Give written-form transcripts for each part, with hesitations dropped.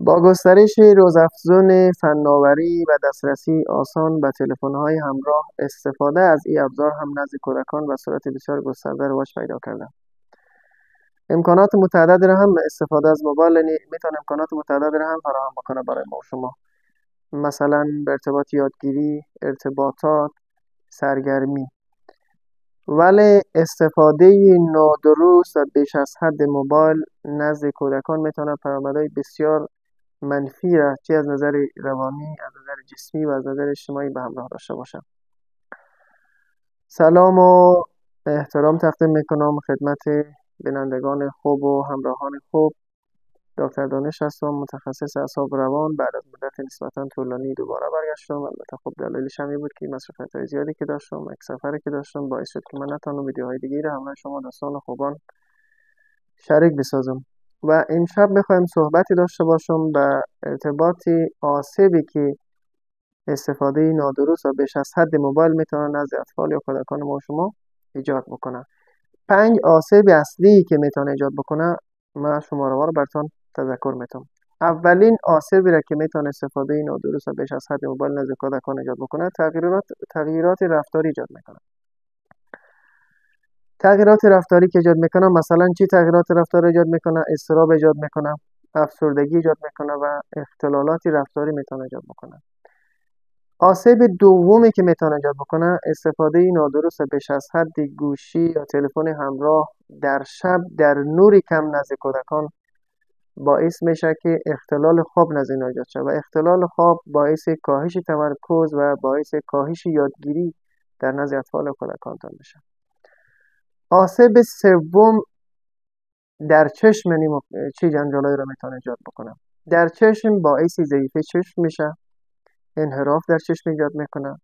با گسترش روزافزون فناوری و دسترسی آسان به تلفن‌های همراه، استفاده از این ابزار هم نزد کودکان به صورت بسیار گسترده رواج پیدا کرده. امکانات متعددی را هم استفاده از موبایل میتونه امکانات متعددی را هم فراهم بکنه برای ما و شما. مثلا به ارتباط یادگیری، ارتباطات، سرگرمی. ولی استفاده نادرست و بیش از حد موبایل نزد کودکان میتونه پیامدهای بسیار منفی را چه از نظر روانی، از نظر جسمی و از نظر اجتماعی به همراه داشته باشد. سلام و احترام تقدیم میکنم خدمت بینندگان خوب و همراهان خوب. دکتر دانش هستم، متخصص اعصاب روان. بعد از مدت نسبتا طولانی دوباره برگشتم. البته خب دلیلش هم این بود که مصروفیت‌های زیادی که داشتم، یک سفری که داشتم، باعث شد که من نتونم ویدیوهای دیگه را همراه شما دوستان خوبان شریک بسازم. و امشب میخوایم صحبتی داشته باشم به ارتباط آسیبی که استفاده نادرست و بیش از حد موبایل میتونه نزد اطفال یا کودکان ما و شما ایجاد بکنه. 5 آسیب اصلی که میتونه ایجاد بکنه من شماره‌ها براتون تذکر میتم. اولین آسیبی را که میتونه استفاده نادرست و بیش از حد موبایل نزد کودکان ایجاد بکنه، تغییرات رفتاری ایجاد میکنه. تغییرات رفتاری که ایجاد میکنه، مثلا چی تغییرات رفتاری ایجاد میکنه؟ اضطراب ایجاد میکنه، افسردگی ایجاد میکنه و اختلالات رفتاری میتونه ایجاد بکنه. آسیب دومی که میتونه ایجاد بکنه، استفاده نادرست و بیش از حد گوشی یا تلفن همراه در شب در نور کم نزد کودکان باعث میشه که اختلال خواب نزد اینا ایجاد شه و اختلال خواب باعث کاهش تمرکز و باعث کاهش یادگیری در نزد اطفال و کودکان میشه. آسیب سوم در چشم چه جنجالایی را میتونه ایجاد بکنه؟ در چشم باعث ضعیفی چشم میشه، انحراف در چشم ایجاد میکنه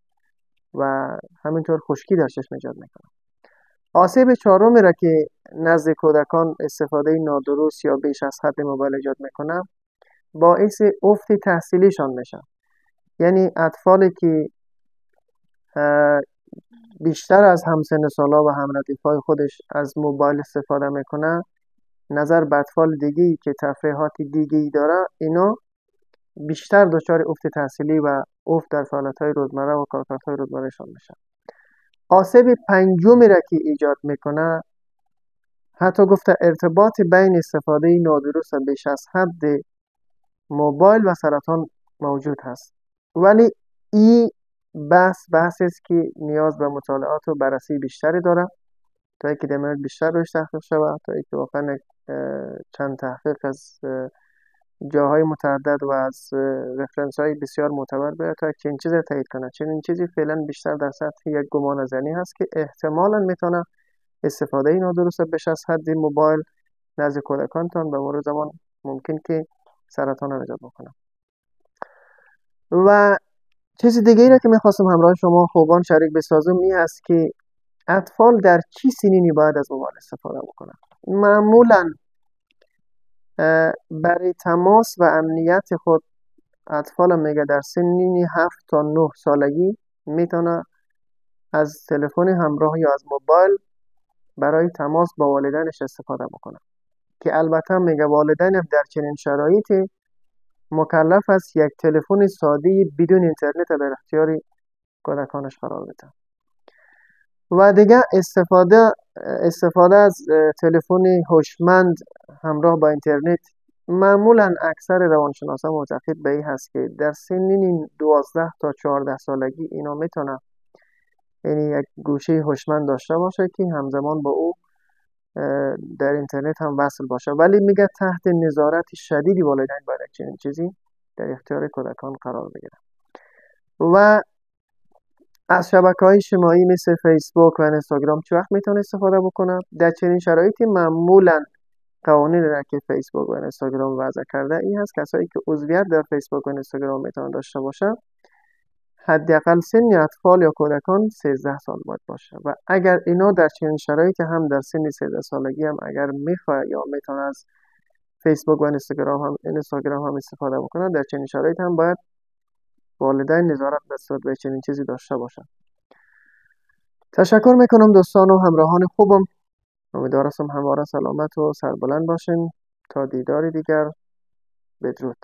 و همینطور خشکی در چشم ایجاد میکنه. آسیب چهارمی را که نزد کودکان استفاده نادرست یا بیش از حد موبایل ایجاد میکنه، باعث افت تحصیلیشان میشه. یعنی اطفالی که بیشتر از همسن سالا و همردیفای خودش از موبایل استفاده میکنه، نظر به اطفال دیگه‌ای که تفریحات دیگه‌ای داره، اینا بیشتر دچار افت تحصیلی و افت در فعالیت‌های روزمره و کارکردهای روزمرهشان میشه. آسیب پنجمی را که ایجاد میکنه، حتی گفته ارتباط بین استفاده نادرست و بیش از حد موبایل و سرطان موجود هست. ولی این بحث است که نیاز به مطالعات و بررسی بیشتری داره تا اینکه در مورد بیشتر روش تحقیق شود، تا اینکه واقعا چند تحقیق از جاهای متعدد و از رفرنس های بسیار معتبر بیاید تا چنین چیزی تایید کنه. چنین چیزی فعلا بیشتر در سطح یک گمان زنی هست که احتمالاً میتونه استفاده نادرست بیش از حد موبایل نزد کودکانتان به مرور زمان ممکن که سرطان را ایجاد بکنه. و چیز دیگه ای را که میخواستم همراه شما خوبان شریک بسازم این است که اطفال در چه سنینی باید از موبایل استفاده بکنن. معمولاً برای تماس و امنیت خود اطفال میگه در سنین 7 تا 9 سالگی میتونه از تلفن همراه یا از موبایل برای تماس با والدینش استفاده بکنه، که البته میگه والدین در چنین شرایطی مکلف است یک تلفن ساده بدون اینترنت در اختیار کودکانش قرار بده. و دیگه استفاده از تلفن هوشمند همراه با اینترنت، معمولا اکثر روانشناسان معتقد به این هست که در سنین 12 تا 14 سالگی اینا میتونه یعنی یک گوشه هوشمند داشته باشه که همزمان با او در اینترنت هم وصل باشه، ولی میگه تحت نظارت شدیدی والدین باید چنین چیزی در اختیار کودکان قرار بگیره. و از شبکه‌های اجتماعی مثل فیسبوک و اینستاگرام چه وقت میتونه استفاده بکنه؟ در چنین شرایطی معمولا قوانین را که فیسبوک و اینستاگرام وضع کرده این هست کسایی که عضویت در فیسبوک و اینستاگرام میتونن داشته باشه حداقل سن اطفال یا کودکان 13 سال باید باشه. و اگر اینا در چنین شرایطی هم در سن 13 سالگی هم اگر میخواد یا میتونه از فیسبوک و اینستاگرام هم استفاده بکنه، در چنین شرایطی هم باید والدین نظارت نسبت به چنین چیزی داشته باشن. تشکر میکنم دوستان و همراهان خوبم. امیدوارم همواره سلامت و سربلند باشین. تا دیدار دیگر، بدرود.